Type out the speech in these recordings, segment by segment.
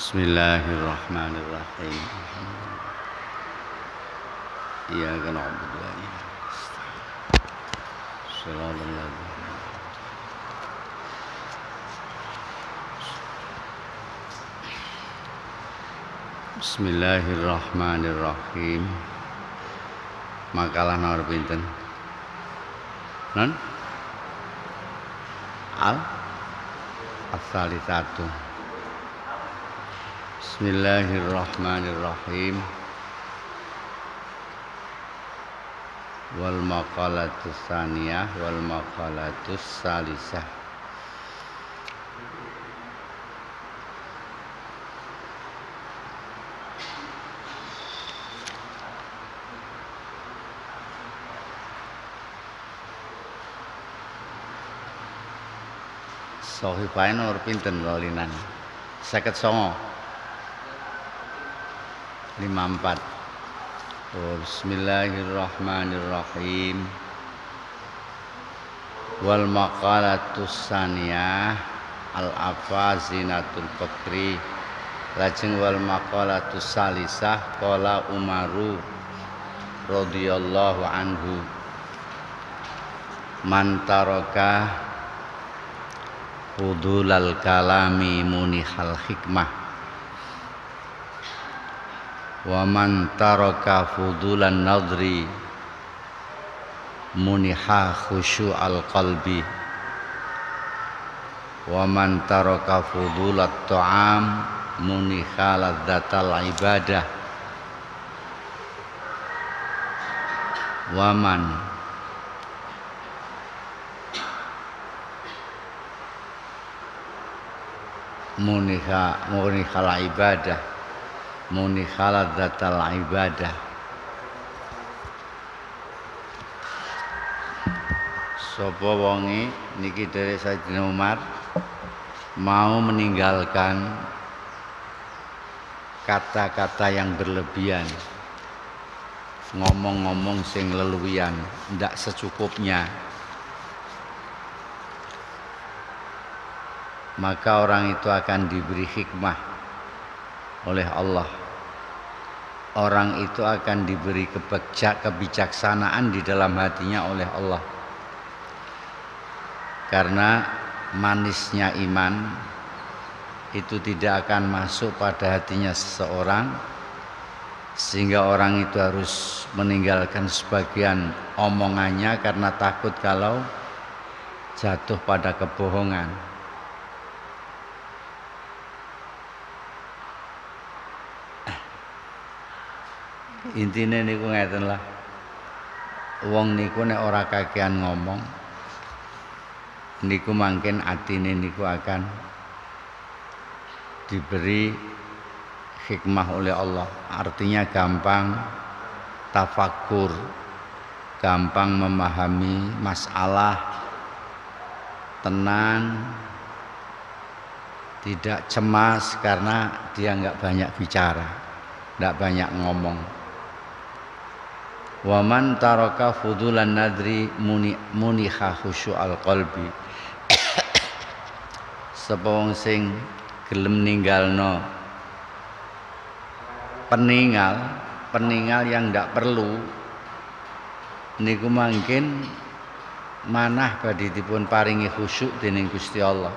Bismillahirrahmanirrahim. Iyyaka na'budu wa iyyaka nasta'in. Shiratal ladzina Bismillahirrahmanirrahim. Makalah nomor pinten? Non? As-salisatu. Bismillahirrahmanirrahim. Wal maqalatus tsaniyah wal maqalatus salisah. Sohifain nomor pinten lolinan 59 54. Bismillahirrahmanirrahim. Wal maqalatus tsaniyah al afazinatul fakri. Lajeng wal maqalatus salisah qala Umaru radhiyallahu anhu man taraka fudulal kalami munihal hikmah wa man taraka fudulan nadri muniha khusyu'al qalbi wa man taraka fudulat ta'am muniha ladzatal ibadah wa man munihal ibadah munikhalat datal ibadah. Sapa wonge niki dari Sayyidina Umar mau meninggalkan kata-kata yang berlebihan, ngomong-ngomong sing leluwian, ndak secukupnya, maka orang itu akan diberi hikmah oleh Allah. Orang itu akan diberi kebijaksanaan di dalam hatinya oleh Allah. Karena manisnya iman itu tidak akan masuk pada hatinya seseorang, sehingga orang itu harus meninggalkan sebagian omongannya karena takut kalau jatuh pada kebohongan. Intine niku ngeten lah. Wong niku nek ora kakean ngomong niku mangken atine niku akan diberi hikmah oleh Allah. Artinya gampang tafakur, gampang memahami masalah, tenang, tidak cemas karena dia enggak banyak bicara, enggak banyak ngomong. Wa man taraka fudulan nadri muniha khusyu'al qalbi. Sapa wong sing gelem ninggalno peninggal yang ndak perlu niku mangkin manah badhe dipun paringi khusyuk dening Gusti Allah.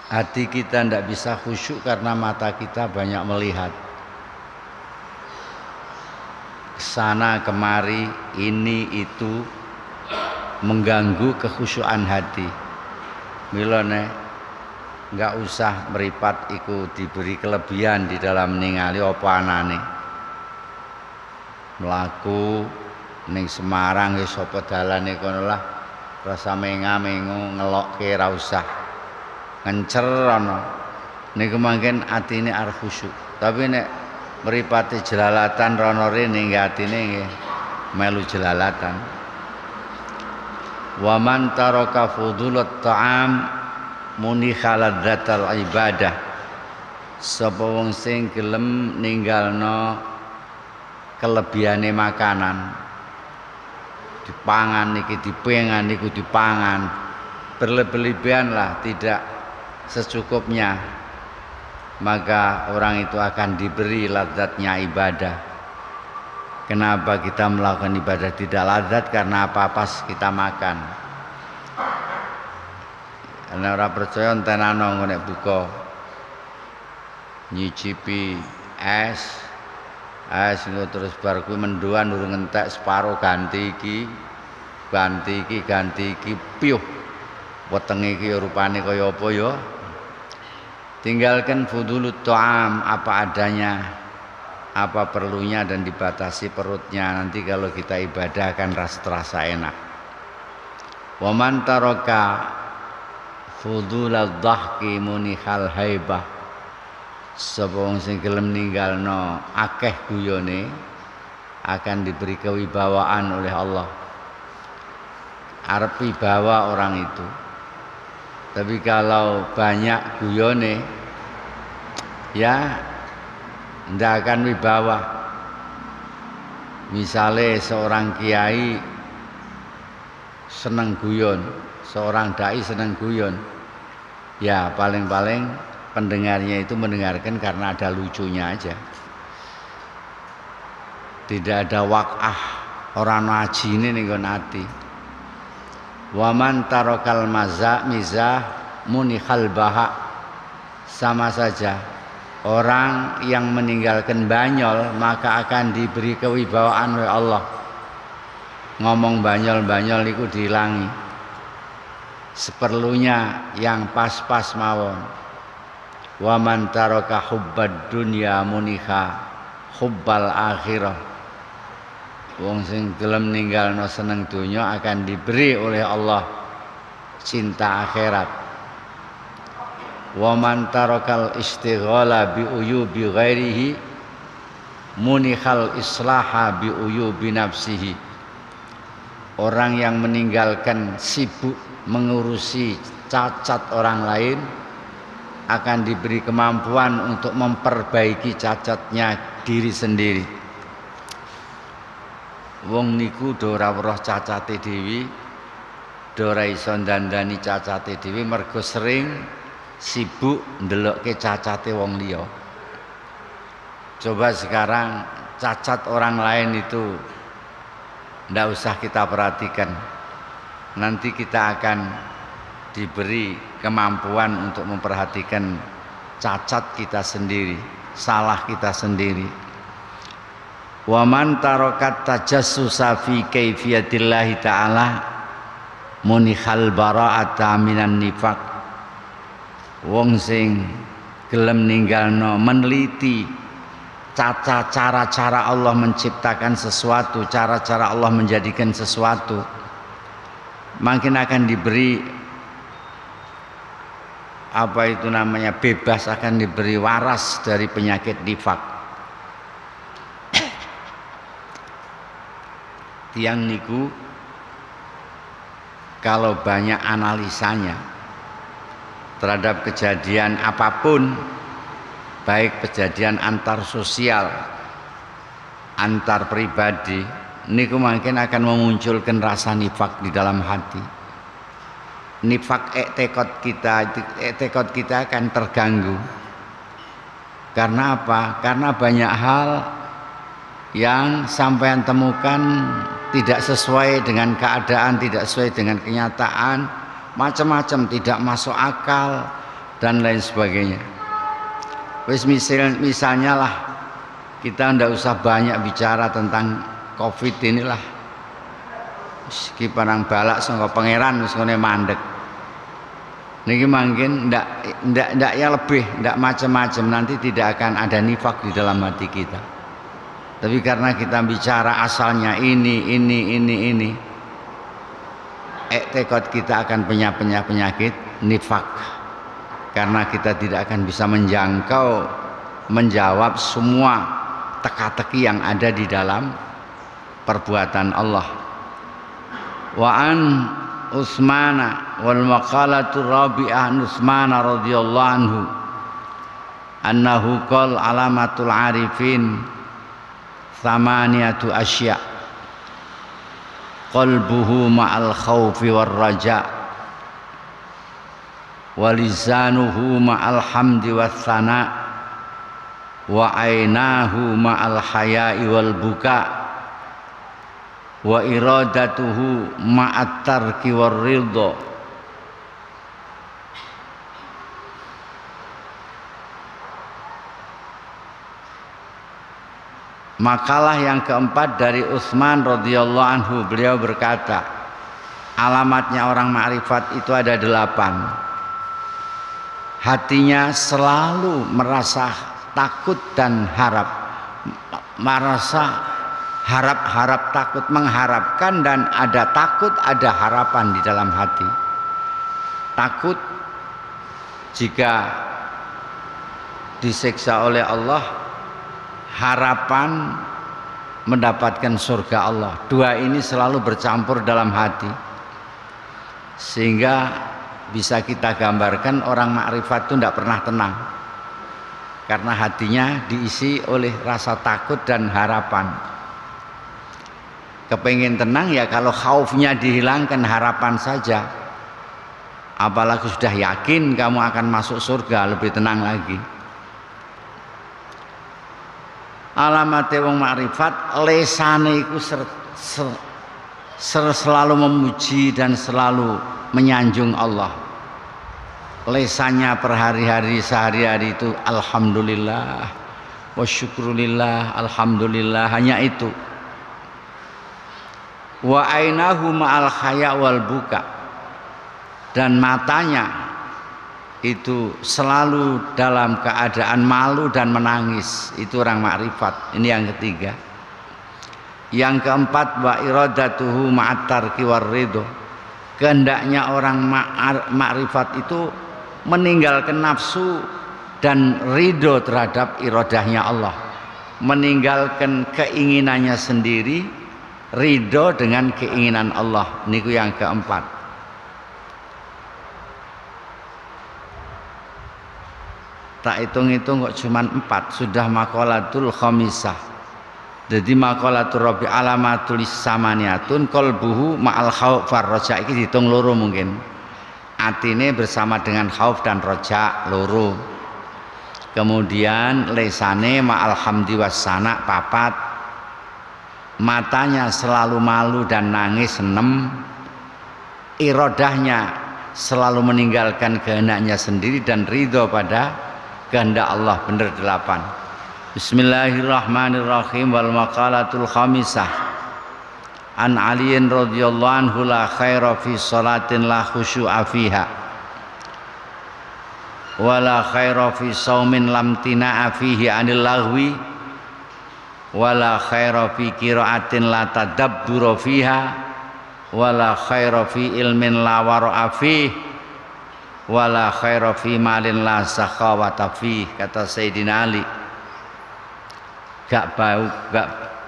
Hati kita ndak bisa khusyuk karena mata kita banyak melihat sana kemari, ini itu mengganggu kekhusyuan hati. Milone enggak usah meripat iku diberi kelebihan di dalam ningali apa anane. Mlaku ning Semarang wis apa dalane kono lah, rasa menga-mengo ngelokke ra usah. Ngencer ana. Niku mangken atine arep khusyuk. Tapi nek mripate jelalatan rono rene nggih atine nggih melu jelalatan. Wa man taraka fudulat ta'am muniha ladzatal ibadah. Sapa wong sing gelem ninggalno kelebihane makanan, dipangan niki dipengan niku dipangan, berlebihan lah, tidak secukupnya, maka orang itu akan diberi lazatnya ibadah. Kenapa kita melakukan ibadah tidak lazat? Karena apa-pas kita makan. Karena orang percaya entenano nek buka nyicipi es itu terus bar kuwi mendoan durung entek separo ganti iki piuh. Wetenge iki rupane kaya apa ya? Tinggalkan fudulut ta'am apa adanya, apa perlunya dan dibatasi perutnya. Nanti kalau kita ibadah akan terasa enak. Wa man taraka fudulad dhahki munihal haibah. Sapa wong sing gelem ninggalno akeh guyone akan diberi kewibawaan oleh Allah. Arep wibawa orang itu. Tapi kalau banyak guyone ya ndak akan wibawa. Misalnya seorang kiai seneng guyon, seorang dai seneng guyon, ya paling-paling pendengarnya itu mendengarkan karena ada lucunya aja. Tidak ada wak'ah, orang najine ning nggon ati. Wa man tarakal mizah munihal baha. Sama saja, orang yang meninggalkan banyol maka akan diberi kewibawaan oleh Allah. Ngomong banyol-banyol itu dihilangi. Seperlunya yang pas-pas mawon. Wa man taraka hubbad dunya muniha hubbal akhirah. Wong sing gelem ninggalno seneng dunya akan diberi oleh Allah cinta akhirat. Wa man tarakal istighala bi uyubi ghairihi munihal islaha bi uyubi nafsihi. Orang yang meninggalkan sibuk mengurusi cacat orang lain akan diberi kemampuan untuk memperbaiki cacatnya diri sendiri. Wong niku do ora weruh cacate dhewe, do ora iso ndandani cacate dhewe mergo sering sibuk ndelokke cacate wong liya. Coba sekarang cacat orang lain itu ndak usah kita perhatikan. Nanti kita akan diberi kemampuan untuk memperhatikan cacat kita sendiri, salah kita sendiri. Wa man tarakat tajassusa fi kaifiyatillah ta'ala munihal bara'ata minan nifaq. Wong sing gelem ninggalno meneliti cara-cara Allah menciptakan sesuatu, cara-cara Allah menjadikan sesuatu, makin akan diberi apa itu namanya bebas, akan diberi waras dari penyakit nifak. Tiang niku kalau banyak analisanya terhadap kejadian apapun, baik kejadian antar sosial, antar pribadi, niku mungkin akan memunculkan rasa nifak di dalam hati. Nifak tekad kita akan terganggu. Karena apa? Karena banyak hal yang sampean temukan tidak sesuai dengan keadaan, tidak sesuai dengan kenyataan, macam-macam, tidak masuk akal dan lain sebagainya. Wis misalnya lah, kita ndak usah banyak bicara tentang Covid inilah. Ki parang balak sangka pangeran wis ngene mandek. Niki mungkin ndak ya lebih, ndak macam-macam, nanti tidak akan ada nifak di dalam hati kita. Tapi karena kita bicara asalnya ini, tekad kita akan punya penyakit nifak. Karena kita tidak akan bisa menjawab semua teka-teki yang ada di dalam perbuatan Allah. Wa an Utsmana wal maqalatu rabi'ah Utsmana radhiyallahu anhu annahu qala alamatul arifin thamaniyatu asya qalbuhu ma'al khawfi war raja wa lisanuhu ma'al hamdi was sana wa ainahu ma'al haya'i wal buka wa iradatuhu ma'at tarki war ridha. Makalah yang keempat dari Utsman radhiyallahu anhu, beliau berkata, alamatnya orang makrifat itu ada 8. Hatinya selalu merasa takut dan harap, merasa harap takut, mengharapkan, dan ada takut, ada harapan di dalam hati. Takut jika disiksa oleh Allah, harapan mendapatkan surga Allah. Dua ini selalu bercampur dalam hati, sehingga bisa kita gambarkan orang makrifat itu tidak pernah tenang, karena hatinya diisi oleh rasa takut dan harapan. Kepengin tenang ya kalau khaufnya dihilangkan, harapan saja. Apalagi sudah yakin kamu akan masuk surga, lebih tenang lagi. Alamate wong makrifat, lesane iku selalu memuji dan selalu menyanjung Allah. Lesannya per hari-hari, sehari-hari itu alhamdulillah wa syukrulillah, alhamdulillah, hanya itu. Wa ainahu ma'al khaya wal buka, dan matanya itu selalu dalam keadaan malu dan menangis. Itu orang makrifat. Ini yang ketiga. Yang keempat, wa iradatuhu ma'at tarki war ridho. Kehendaknya orang makrifat itu meninggalkan nafsu dan ridho terhadap iradahnya Allah, meninggalkan keinginannya sendiri, ridho dengan keinginan Allah. Niku yang keempat. Tak hitung-hitung kok cuman 4, sudah maqalatul khamisah. Jadi maqalatul rabi alamatul samaniatun qalbuhu ma'al khauf war raja. Iki dihitung loro mungkin. Atine bersama dengan khauf dan raja loro. Kemudian lesane ma'al hamdi was sana 4. Matanya selalu malu dan nangis 6. Iradahnya selalu meninggalkan kehendaknya sendiri dan ridho pada kehendak Allah, benar 8. Bismillahirrahmanirrahim. Wal maqalatul khamisah an aliyin radhiyallahu anhu, la khaira fi salatin la khusyu'a fiha wa la khaira fi saumin lam tina'a fihi anil lahwi wa la khaira fi qira'atin la tadabbura fiha wa la khaira fi ilmin la wara'a fihi wala khaira fi malin la sakhawata fi. Kata Sayyidina Ali, gak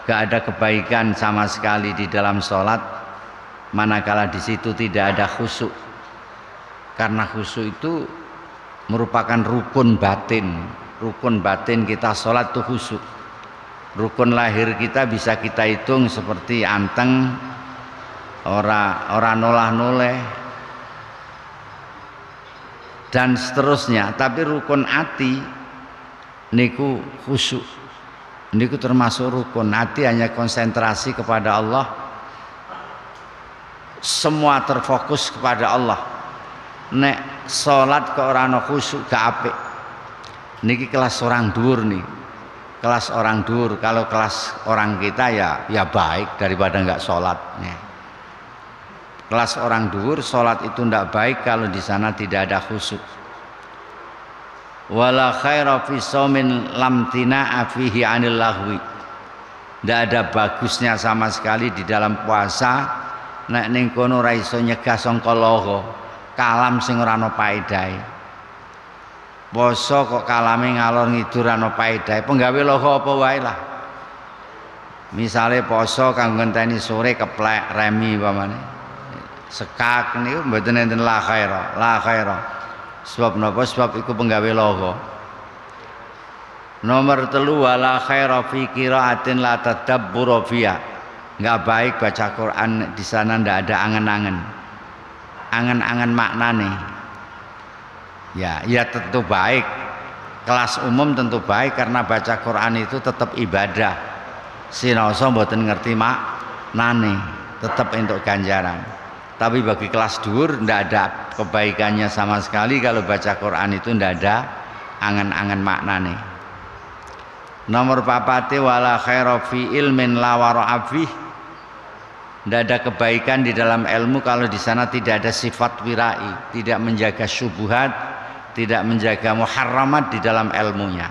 ada kebaikan sama sekali di dalam sholat manakala di situ tidak ada khusyuk, karena khusyuk itu merupakan rukun batin. Rukun batin kita sholat itu khusyuk. Rukun lahir kita bisa kita hitung seperti anteng, ora nolah-noleh dan seterusnya. Tapi rukun hati niku khusyuk, niku termasuk rukun hati. Hanya konsentrasi kepada Allah, semua terfokus kepada Allah. Nek salat ke orang khusyuk gak apik. Niki kelas orang dhuwur nih, kelas orang dhuwur. Kalau kelas orang kita ya baik daripada nggak salat. Kelas orang dhuwur, salat itu tidak baik kalau di sana tidak ada khusyuk. Wala khaira fi saumin lam tina'a fihi anil lahwi. Tidak ada bagusnya sama sekali di dalam puasa nek ning kono ora iso nyegah sangka lara, kalam sing ora ana paedahe. Poso kok kalame ngalor ngidur ana paedahe, penggawe lara apa wae lah. Misale poso kanggo ngenteni sore keplek remi pamane. Sekak niku mboten enten la khaira. Sebab napa? Sebab iku penggawe lara. Nomor 3, wala khaira fi qiraatin la tadabbura fiha. Enggak baik baca Quran di sana ndak ada angen-angen. Angen-angen maknane. Ya tentu baik. Kelas umum tentu baik karena baca Quran itu tetap ibadah. Sinoso mboten ngerti maknane, tetap untuk ganjaran. Tapi bagi kelas dhuwur ndak ada kebaikannya sama sekali kalau baca Quran itu ndak ada angan-angan maknane. Nomor 4 wala khaira fi ilmin la wara'a fih. Ndak ada kebaikan di dalam ilmu kalau di sana tidak ada sifat wirai, tidak menjaga syubhat, tidak menjaga muharramat di dalam ilmunya.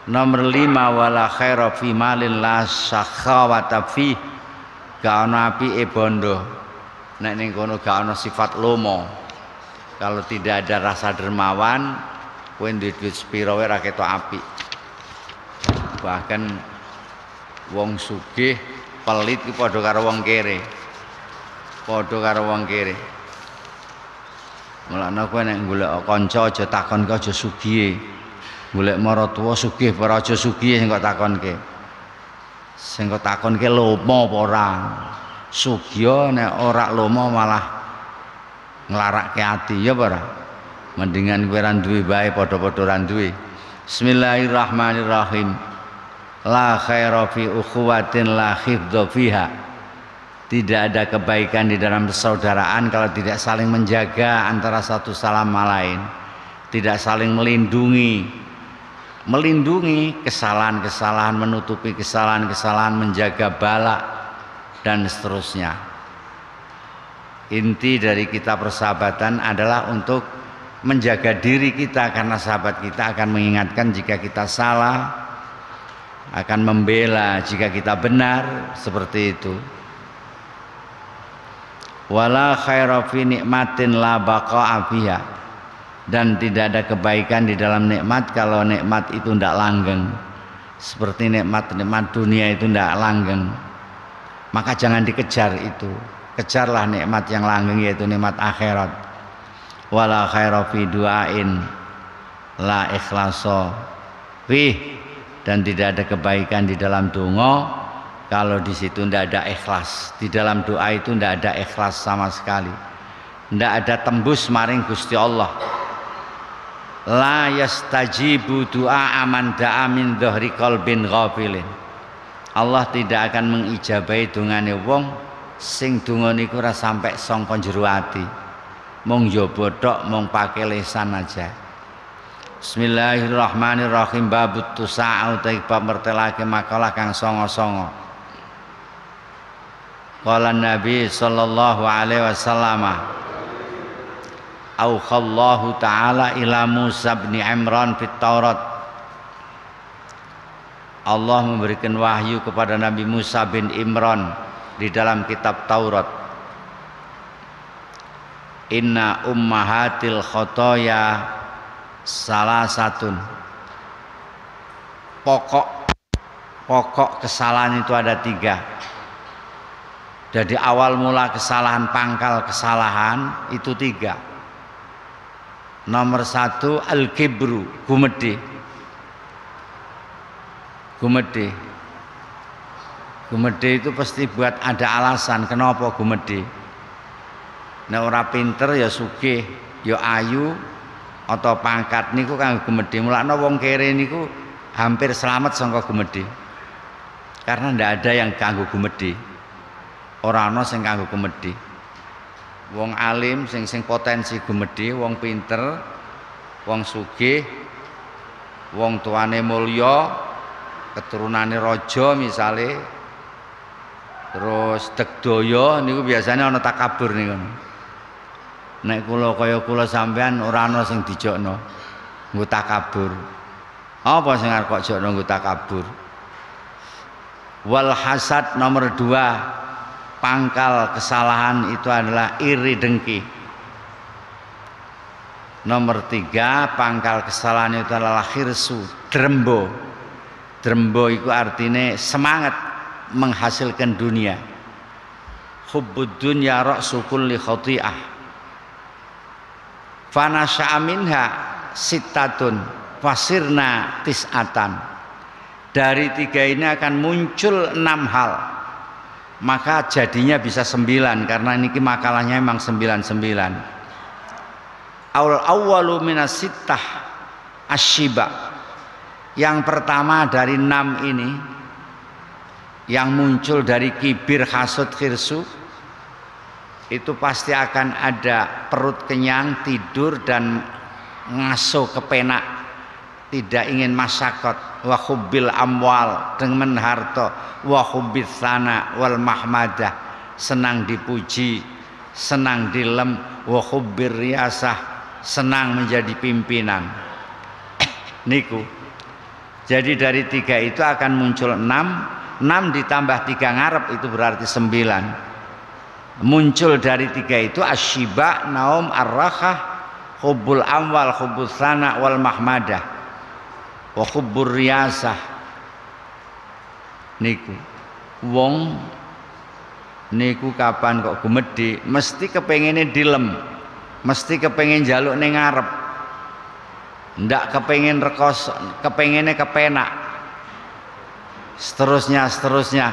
Nomor 5 wala khaira fi malin la sakhawata fi. Gak ono apike bondo. Nek ning kono gak ono sifat lomo. Kalau tidak ada rasa dermawan, kowe duwe duit sepiro wae ra ketok apik. Bahkan wong sugih pelit ki padha karo wong kere. Padha karo wong kere. Mulane kowe nek golek kanca aja takonke aja sugihe. Golek maratuwa sugih ora aja sugihe sing kok takonke. Sing kok takonke lomo apa ora. Sugih nek ora lomo malah nglarakke ati ya apa ora. Mendingan kowe ra duwe bae padha-padha ra duwe. Bismillahirrahmanirrahim. La khaira fi ukhuwatin la khifdha fiha. Tidak ada kebaikan di dalam persaudaraan kalau tidak saling menjaga antara satu sama lain, tidak saling melindungi kesalahan-kesalahan, menutupi kesalahan-kesalahan, menjaga bala dan seterusnya. Inti dari kita persahabatan adalah untuk menjaga diri kita karena sahabat kita akan mengingatkan jika kita salah, akan membela jika kita benar, seperti itu. Wala khaira fi nikmatin la baqa'a fiha. Dan tidak ada kebaikan di dalam nikmat kalau nikmat itu tidak langgeng. Seperti nikmat dunia itu tidak langgeng. Maka jangan dikejar itu. Kejarlah nikmat yang langgeng, yaitu nikmat akhirat. Wala khaira fi du'ain la ikhlasa fi. Dan tidak ada kebaikan di dalam donga kalau di situ tidak ada ikhlas. Di dalam doa itu tidak ada ikhlas sama sekali. Tidak ada tembus maring Gusti Allah. La yastajibu du'a aman da'a min dhahri qalbin ghafilin. Allah tidak akan mengijabahi dongane wong sing donga niku ora sampai sangka jero ati. Mung njaba tok, mung pake lisan aja. Bismillahirrahmanirrahim. Babut tusa'u ta bab mertelake makalah kang songo-songo. Qala Nabi sallallahu alaihi wasallam Auhallahu ta'ala ila Musa bin Imran fit Taurat. Allah memberikan wahyu kepada Nabi Musa bin Imran di dalam kitab Taurat. Inna ummahatil khotoya salasatun. Pokok kesalahan itu ada 3. Jadi awal mula kesalahan, pangkal kesalahan itu 3. Nomor 1 al-kibru, gumedhe. Gumedhe itu pasti buat ada alasan kenapa gumedhe. Nek ora pinter ya sugih, ya ayu atau pangkat niku kanggo gumedhe. Mulane wong kere niku hampir selamat saka gumedhe. Karena ndak ada yang kanggo gumedhe. Ora ana sing kanggo gumedhe. Wong alim sing potensi gumedhe, wong pinter, wong sugih, wong tuane mulya, keturunane raja misale, terus degdaya niku biasanya ana takabur niku. Nek kula kaya kula sampean ora ana sing dijokno nggo takabur. Apa sing arep kok jokno nggo takabur? Wal hasad nomor 2, pangkal kesalahan itu adalah iri dengki. Nomor 3, pangkal kesalahan itu adalah khirsu, drembo. Drembo itu artinya semangat menghasilkan dunia. Hubbud dunya ra'su kulli khati'ah. Fanasha'a minha sittatun fasirna tis'atan. Dari 3 ini akan muncul 6 hal. Maka jadinya bisa 9 karena ini makalahnya memang 99. awwalu minas sittah asyiba. Yang pertama dari 6 ini yang muncul dari kibir, hasud, khirsu, itu pasti akan ada perut kenyang, tidur dan ngaso kepenak, tidak ingin masyakot, wa hubbil amwal, dengan harta, wa hubbis sana wal mahmadah, senang dipuji, senang dilem, wa hubbir riyasah, senang menjadi pimpinan. Niku. Jadi dari 3 itu akan muncul 6 ditambah 3 ngarep itu berarti 9. Muncul dari 3 itu asyiba, naum, ar-rakhah, hubbul amwal, hubbus sana wal mahmadah, wa hubbur riyasah. Niku wong niku kapan kok gumedhe mesti kepengine dilem, mesti kepengen jaluk ning ngarep, ndak kepengen rekos, kepengine kepenak, seterusnya.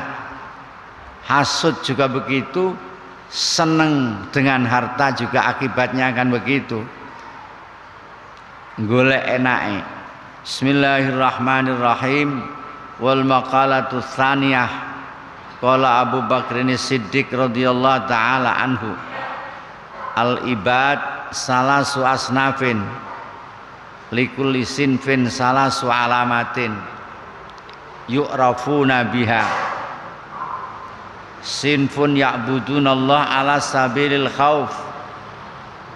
Hasud juga begitu, seneng dengan harta juga akibatnya akan begitu, golek enake. Bismillahirrahmanirrahim. Wal maqalatu tsaniyah, qala Abu Bakrin Siddiq radhiyallahu taala anhu, al ibad salasu asnafin, likulli sinfin salasu alamatin yu'rafuna biha. Sinfun ya'budunallah ala sabilil khauf,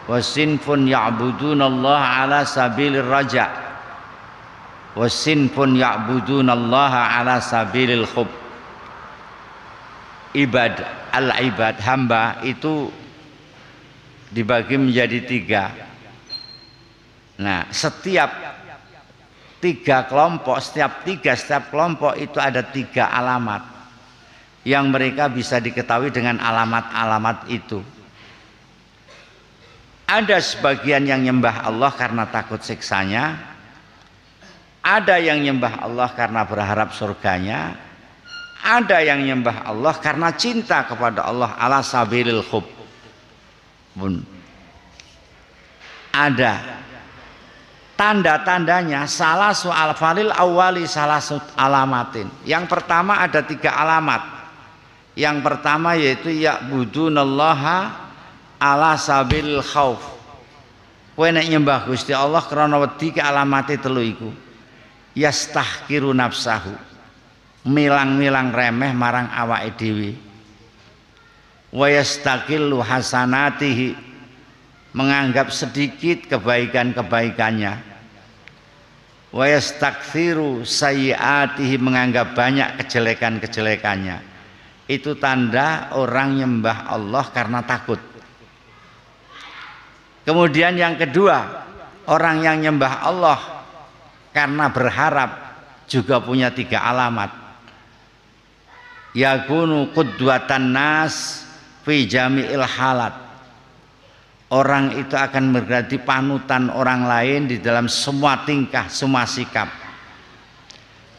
wa sinfun ya'budunallah ala sabilir raja, wa sinfun ya'budunallaha ala sabilil khub. Ibad, al-ibad, hamba itu dibagi menjadi 3. Nah, setiap kelompok itu ada 3 alamat yang mereka bisa diketahui dengan alamat-alamat itu. Ada sebagian yang nyembah Allah karena takut siksanya, ada yang nyembah Allah karena berharap surganya, ada yang nyembah Allah karena cinta kepada Allah ala sabilil khub. Pun ada tanda-tandanya. Salah soal falil awali salah alamatin. Yang pertama ada 3 alamat. Yang pertama yaitu ya'budunallaha ala sabilil khauf. Kowe nek nyembah Gusti Allah krana wedi ke alamate 3 iku. Yastahkiru nafsahu, milang-milang remeh marang awake dhewe. Wa yastaqillu hasanatihi, menganggap sedikit kebaikan-kebaikannya. Wa yastakthiru sayyiatihi, menganggap banyak kejelekan-kejelekannya. Itu tanda orang nyembah Allah karena takut. Kemudian yang kedua, orang yang nyembah Allah karena berharap juga punya 3 alamat. Yakunu qudwatan nas fi jami'il halat. Orang itu akan menjadi panutan orang lain di dalam semua tingkah, semua sikap.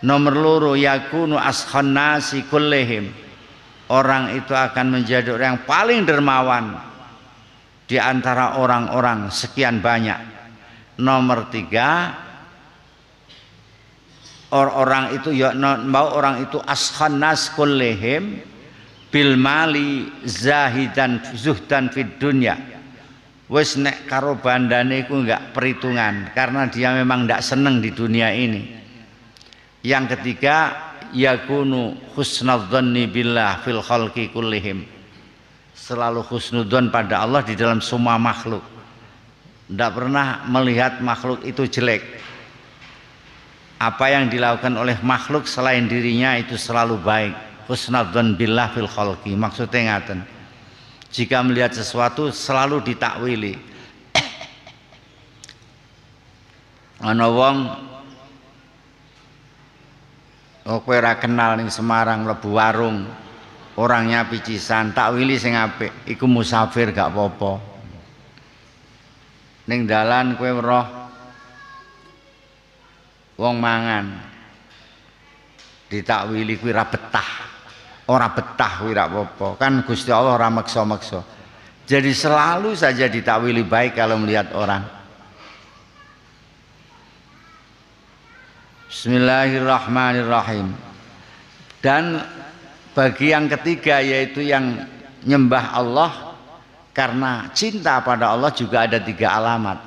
Nomor 2, yakunu ashon nasi kullihim. Orang itu akan menjadi orang yang paling dermawan di antara orang-orang sekian banyak. Nomor 3, orang itu ya mau orang itu ashon nas kullihim bil mali zahidan zuhdan fid dunya. Wes nek karo bandane iku enggak perhitungan karena dia memang enggak seneng di dunia ini. Yang ketiga, yakunu husnudzzanni billah fil khalqi kullihim. Selalu husnudzon pada Allah di dalam semua makhluk. Enggak pernah melihat makhluk itu jelek. Apa yang dilakukan oleh makhluk selain dirinya itu selalu baik. Husnuddzan billah fil khalqi, maksudnya ngaten. Jika melihat sesuatu selalu ditakwili. Ana wong kowe ora kenal ning Semarang mlebu warung, orangnya picisan, takwili sing apik, iku musafir gak apa-apa. Ning dalan kowe weruh wong mangan, ditakwili kuwi ora betah. Ora betah kuwi ora apa-apa. Kan Gusti Allah ora maksa-maksa. Jadi selalu saja ditakwili baik kalau melihat orang. Bismillahirrahmanirrahim. Dan bagi yang ketiga yaitu yang nyembah Allah karena cinta pada Allah juga ada 3 alamat.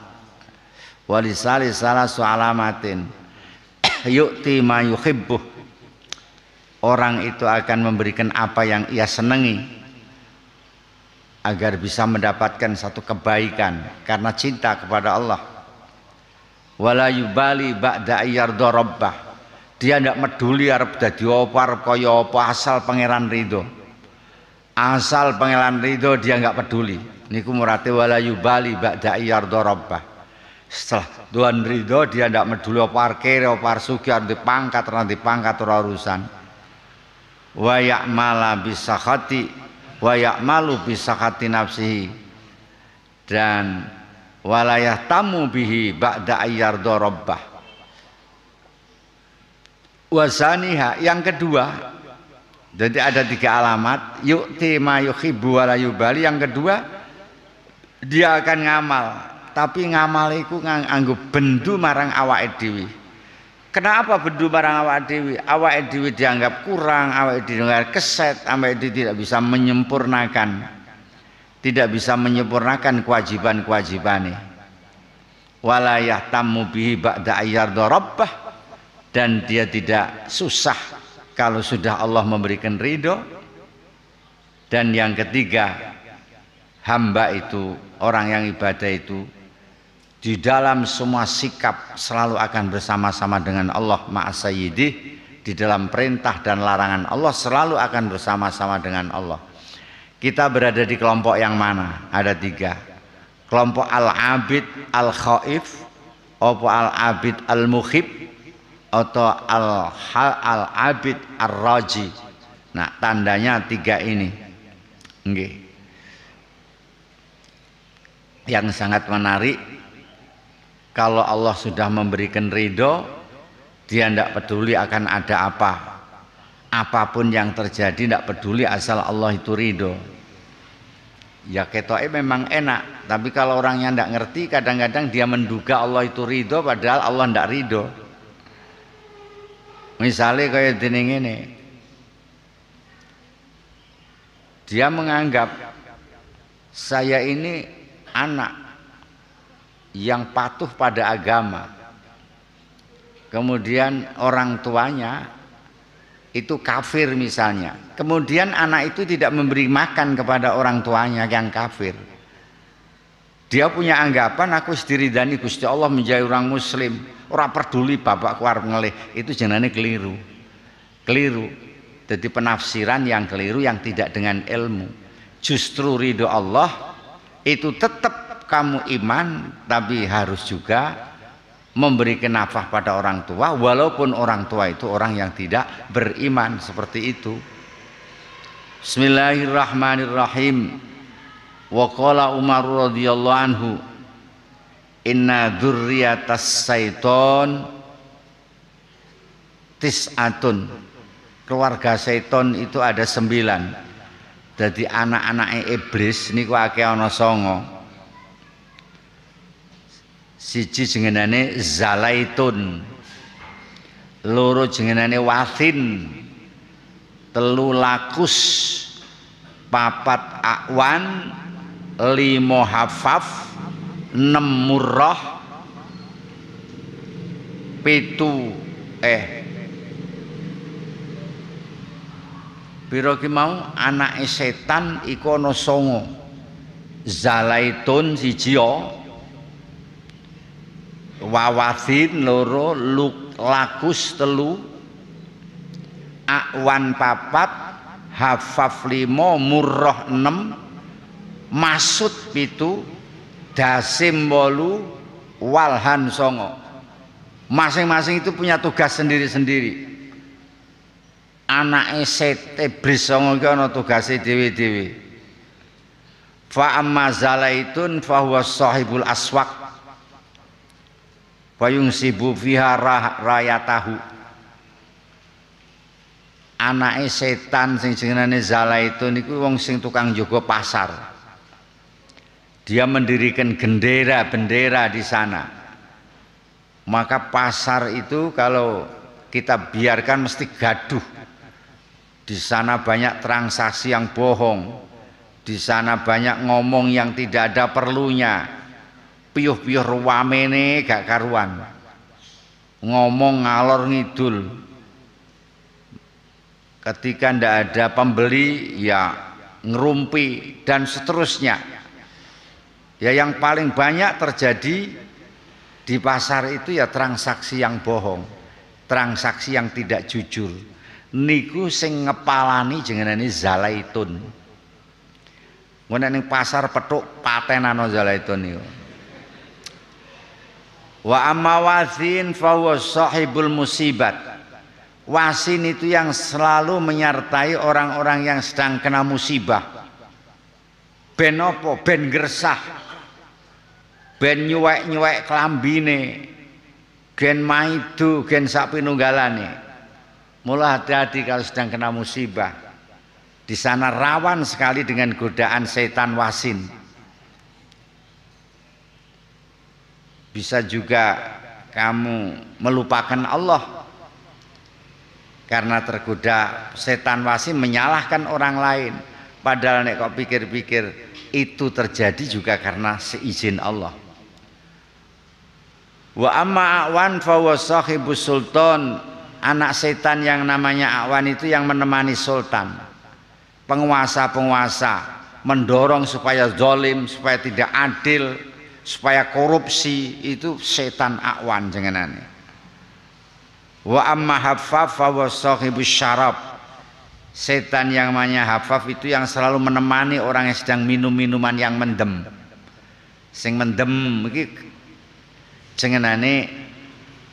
Walisali salasu alamatin yu'ti ma yuhibbuh. Orang itu akan memberikan apa yang ia senangi agar bisa mendapatkan satu kebaikan karena cinta kepada Allah. Wala yubali ba'da ayyarda rabbah. Dia tidak peduli arep dadi apa arep kaya apa asal pangeran ridho. Asal pangeran ridho dia enggak peduli. Niku murate wala yubali ba'da ayyarda rabbah. Setelah Tuhan ridho dia tidak peduli apa arkere apa arsugi arep dipangkat ora urusan. Wa ya'mala bisakhati wa ya'malu bisakhati nafsihi. Dan walayah tamu bihi ba'da ayyarda rabbah. Wasaniha yang kedua, jadi ada 3 alamat. Yu'ti ma yuhibbu wa la yubali. Yang kedua, dia akan ngamal, tapi ngamal iku nganggo bendu marang awake dhewe. Kenapa bendu marang awake dhewe? Awake dhewe dianggap kurang, awake dhewe dianggap keset, awake dhewe tidak bisa menyempurnakan kewajiban-kewajibane. Wala yahtammu bihi ba'da ayyarda rabbah. Dan dia tidak susah kalau sudah Allah memberikan ridho. Dan yang ketiga, hamba itu, orang yang ibadah itu di dalam semua sikap selalu akan bersama-sama dengan Allah ma'a sayyidih. Di dalam perintah dan larangan Allah selalu akan bersama-sama dengan Allah. Kita berada di kelompok yang mana? Ada 3. Kelompok al-abid al-khaif, atau al-abid al-mukhib, atau al-abid ar-raji. Nah, tandanya 3 ini. Nggih. Yang sangat menarik, kalau Allah sudah memberikan ridho, dia tidak peduli akan ada apa. Apapun yang terjadi tidak peduli asal Allah itu ridho. Ya ketoknya memang enak, tapi kalau orangnya tidak ngerti, kadang-kadang dia menduga Allah itu ridho padahal Allah tidak ridho. Misalnya kayak dene ngene, dia menganggap saya ini anak yang patuh pada agama, kemudian orang tuanya itu kafir misalnya, kemudian anak itu tidak memberi makan kepada orang tuanya yang kafir. Dia punya anggapan aku diridani Gusti Allah menjadi orang muslim, ora peduli bapakku arep ngelih. Itu jenenge keliru. Jadi penafsiran yang keliru, yang tidak dengan ilmu. Justru ridho Allah itu tetap kamu iman, tapi harus juga memberikan nafkah pada orang tua, walaupun orang tua itu orang yang tidak beriman, seperti itu. Bismillahirrahmanirrahim. Wa qala Umar radhiyallahu anhu, inna dzurriyyatas syaiton tis'atun. Keluarga seton itu ada 9. Jadi anak-anake iblis niku akeh ana 9. Siji jenengane Zalaitun, loro jenengane Wathin, 3 Lakus, 4 Akwan, 5 Hafaf, 6 Murrah, 7 pira ki mau anake setan iku ana 9. Zalaitun 1, Wawathin 2, Lakus 3, Akwan 4, Hafaf 5, Murrah 6, Masud 7, Dasim 8, Walhan 9. Masing-masing itu punya tugas sendiri-sendiri. Anake iblis 9 iki ana tugase dhewe-dhewe. Fa amma Zalaitun fa huwa sahibul aswaq wa yungsibu fiha rayatahu. Anake setan sing jenenge Zalaitun iku wong sing tukang jaga pasar. Dia mendirikan bendera-bendera di sana. Maka pasar itu kalau kita biarkan mesti gaduh. Di sana banyak transaksi yang bohong, di sana banyak ngomong yang tidak ada perlunya, piyuh-piyuh ruwamene gak karuan, ngomong ngalor ngidul. Ketika ndak ada pembeli ya ngerumpi dan seterusnya. Ya yang paling banyak terjadi di pasar itu ya transaksi yang bohong, transaksi yang tidak jujur. Niku sing ngepalani jenengane zalaitun. Ngono ning pasar petuk patenano zalaitun niku. Wa amma wazin fa huwa sahibul musibat. Wasin itu yang selalu menyertai orang-orang yang sedang kena musibah. Ben apa? Ben gersah, ben nyuwek-nyuwek klambine, gen maidu, gen sak pinunggalane. Mula hati-hati kalau sedang kena musibah. Di sana rawan sekali dengan godaan setan wasin. Bisa juga kamu melupakan Allah karena tergoda setan wasin menyalahkan orang lain. Padahal nek kok pikir-pikir itu terjadi juga karena seizin Allah. Wa amma awan fa huwa sahibus sultan. Anak setan yang namanya awan itu yang menemani sultan, penguasa-penguasa, mendorong supaya zalim, supaya tidak adil, supaya korupsi. Itu setan awan jenengan. Wa amma haffaf fa huwa sahibus syarab. Setan yang namanya haffaf itu yang selalu menemani orang yang sedang minum minuman yang mendem. Sing mendem iki jenengane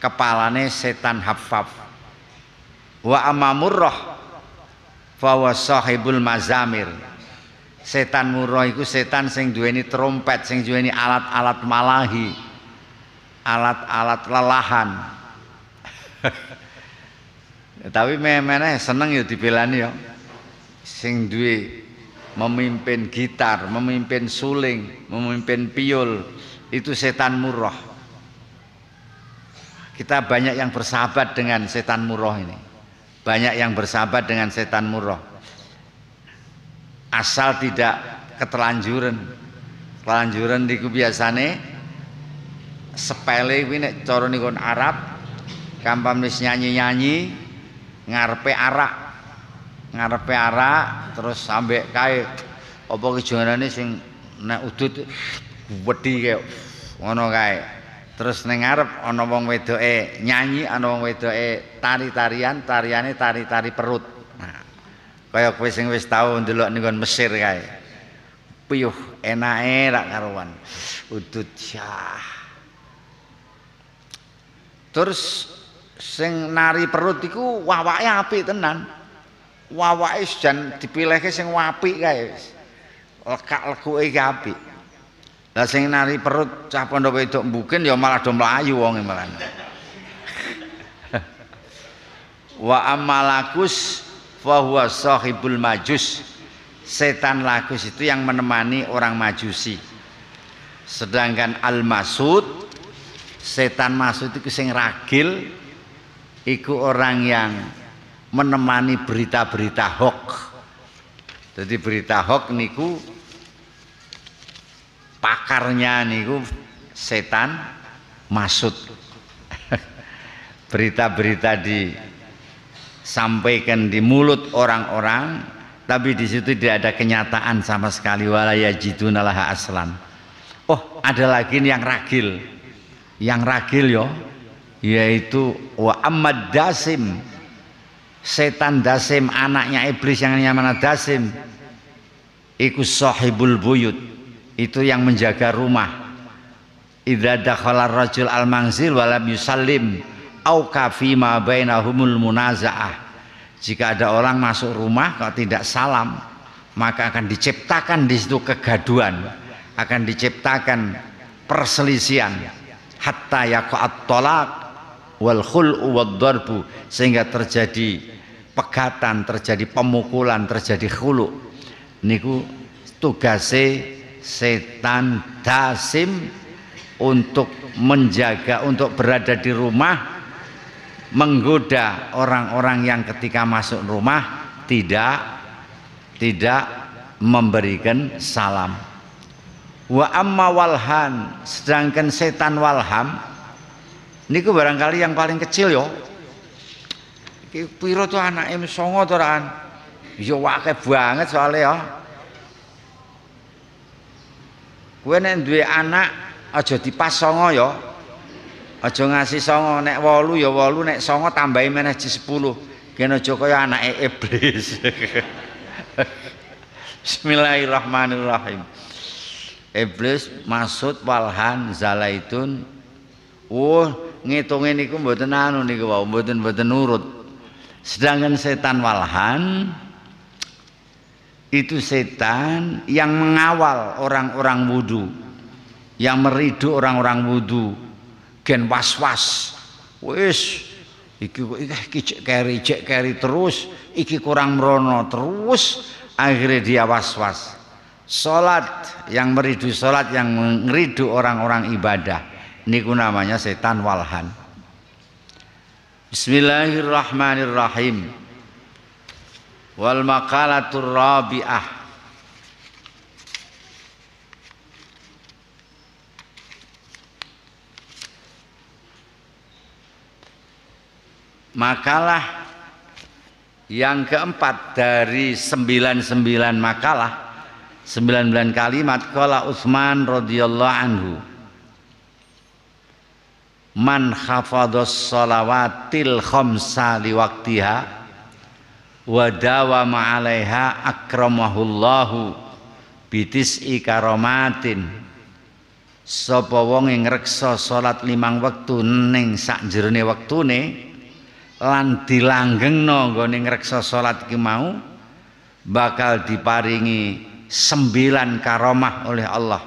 kepalane setan haffaf. Wa amma murrah fa huwa sahibul mazamir. Setan murrah iku setan sing duweni trompet, sing duweni alat-alat malahi, alat-alat lelahan. Tapi memene seneng ya dibelani ya. Sing duwe memimpin gitar, memimpin suling, memimpin piul, itu setan murrah. Kita banyak yang bersahabat dengan setan murrah ini. Banyak yang bersahabat dengan setan murrah. Asal tidak ketelanjuran. Ketelanjuran niku biasane sepele kuwi nek cara niku Arab, gampang wis nyanyi-nyanyi ngarepe arak terus sampai kae apa kejonane sing nek udut wedi kaya ngono kae. Terus ning ngarep ana wong wedoke nyanyi, ana wong wedoke tari-tarian, tariane tari-tari perut. Nah, kaya kowe sing wis tau ndelok ning Mesir kae. Piyuh enake rak karuan. Udut syah. Terus sing nari perut iku wawake apik tenan. Wawake jan dipilihke sing apik kae. Lekak-lekuke iki apik. Lah sing nari perut cah pondok wedok mbuken ya malah do mlayu wonge malah. Wa amalakus fa huwa sahibul majus. Setan lagus itu yang menemani orang majusi. Sedangkan al-masud, setan masud itu sing ragil, iku orang yang menemani berita-berita hoax. Jadi berita hoax niku pakarnya niku setan masud. Berita-berita disampaikan di mulut orang-orang, tapi di situ tidak ada kenyataan sama sekali. Wala yajiduna laha aslan. Oh, ada lagi yang ragil. Yang ragil yo, yaitu wa ammad dasim. Setan dasim, anaknya iblis yang namanya dasim. Iku sahibul buyut. Itu yang menjaga rumah. Idza dakhala ar-rajul al-manzil wa lam yusallim au kafi ma bainahumul munazaah. Jika ada orang masuk rumah kalau tidak salam, maka akan diciptakan di situ kegaduhan, akan diciptakan perselisihan hatta yaqa'at talaq wal khul'u wad darbu, sehingga terjadi pegatan, terjadi pemukulan, terjadi khulu. Niku tugase setan dasim untuk menjaga, untuk berada di rumah, menggoda orang-orang yang ketika masuk rumah tidak memberikan salam. Wa amma walhan, sedangkan setan walham niku barangkali yang paling kecil yo. Iki piro tuh anake songo to ran? Ya akeh banget soalnya ya. Kowe nek duwe anak aja dipas songo ya. Aja ngasih songo, nek 8 ya 8, nek songo tambahi meneh ji 10. Kene aja kaya anake iblis. Bismillahirrahmanirrahim. Iblis maksud walhan zalaitun. Oh, ngitunge niku mboten anu niku wau, mboten nurut. Sedangkan setan walhan itu setan yang mengawal orang-orang wudu, yang meridu orang-orang wudu, gen was-was. Wis iki cek keri terus, iki kurang merono terus, akhirnya dia was-was. Salat yang meridu salat, yang meridu orang-orang ibadah, niku namanya setan walhan. Bismillahirrahmanirrahim. Wal maqalatur rabi'ah. Makalah yang keempat dari 99 makalah, 99 kalimat, qala Utsman radhiyallahu anhu, man hafadhas shalawatil khamsa liwaqtiha wa dawama 'alaiha akramahullahu bitis'i karamatin. Sapa wong ngreksa salat 5 wektu ning sakjerone wektune lan dilanggengno nggone ngreksa salat iki mau, bakal diparingi 9 karomah oleh Allah.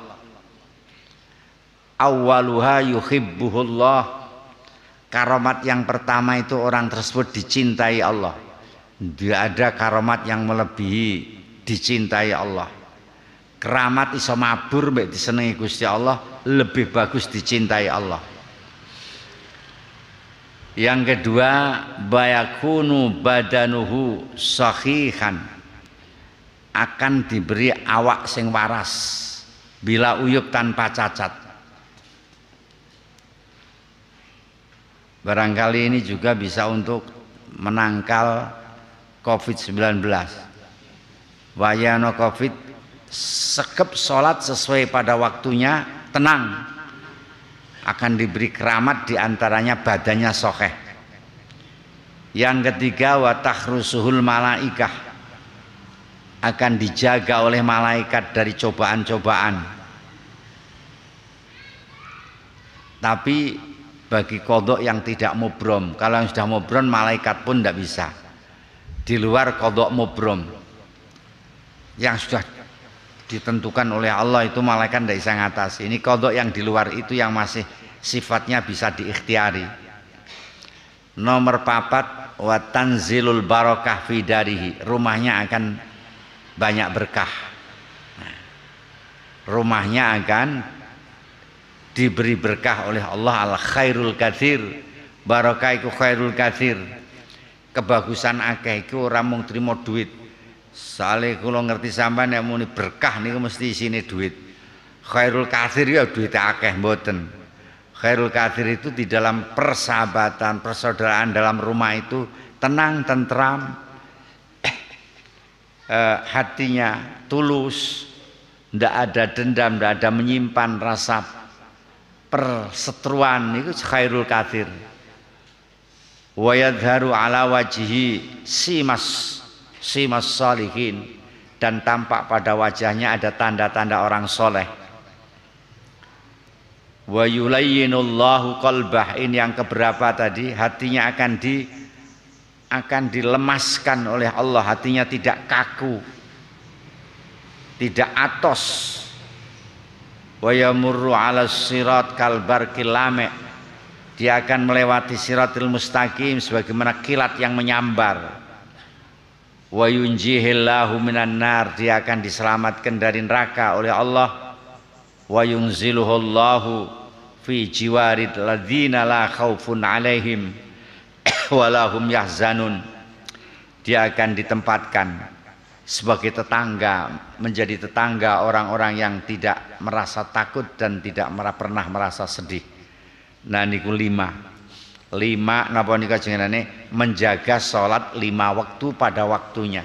Awwaluha yuhibbuhullah. Karomat yang pertama itu orang tersebut dicintai Allah. Tidak ada karomat yang melebihi dicintai Allah. Keramat iso mabur mbek disenengi Gusti Allah, lebih bagus dicintai Allah. Yang kedua, bayakunu badanuhu sahihan, akan diberi awak sing waras, bila uyub tanpa cacat. Barangkali ini juga bisa untuk menangkal COVID-19. Wayano COVID, sekep sholat sesuai pada waktunya, tenang, akan diberi keramat, diantaranya badannya sokeh. Yang ketiga, watahrusuhul malaikah, akan dijaga oleh malaikat dari cobaan-cobaan. Tapi bagi kodok yang tidak mubrom, kalau yang sudah mubrom malaikat pun tidak bisa. Di luar kodok mubrom yang sudah ditentukan oleh Allah itu malaikat tidak bisa ngatasi. Ini kodok yang di luar itu yang masih sifatnya bisa diikhtiari. Nomor 4, wa tanzilul barokah fi darihi, rumahnya akan banyak berkah. Rumahnya akan diberi berkah oleh Allah. Al khairul katsir, barokah iku khairul katsir. Kebagusan akeh iku ora mung trimo duit. Soale kula ngerti sampean nek muni berkah niku mesti isine duit. Khairul katsir ya duit akeh mboten. Khairul katsir itu di dalam persahabatan, persaudaraan dalam rumah itu tenang, tentram, hatinya tulus, tidak ada dendam, tidak ada menyimpan rasa perseteruan. Itu khairul katsir. Wa yadharu ala wajhi simas salihin, dan tampak pada wajahnya ada tanda-tanda orang soleh. Wa yulayyinullahu qalbah, ini yang keberapa tadi, hatinya akan dilemaskan oleh Allah, hatinya tidak kaku, tidak atos. Wa yamurru 'ala sirat kal barqil lame, dia akan melewati siratul mustaqim sebagaimana kilat yang menyambar. Wa yunjihillahu minan nar, dia akan diselamatkan dari neraka oleh Allah. Wa yunziluhullahu fi jiwarid ladzina la khaufun alaihim walahum yahzanun. Dia akan ditempatkan sebagai tetangga, menjadi tetangga orang-orang yang tidak merasa takut dan tidak pernah merasa sedih. Nah niku 5 napa nika jenengane menjaga sholat 5 waktu pada waktunya.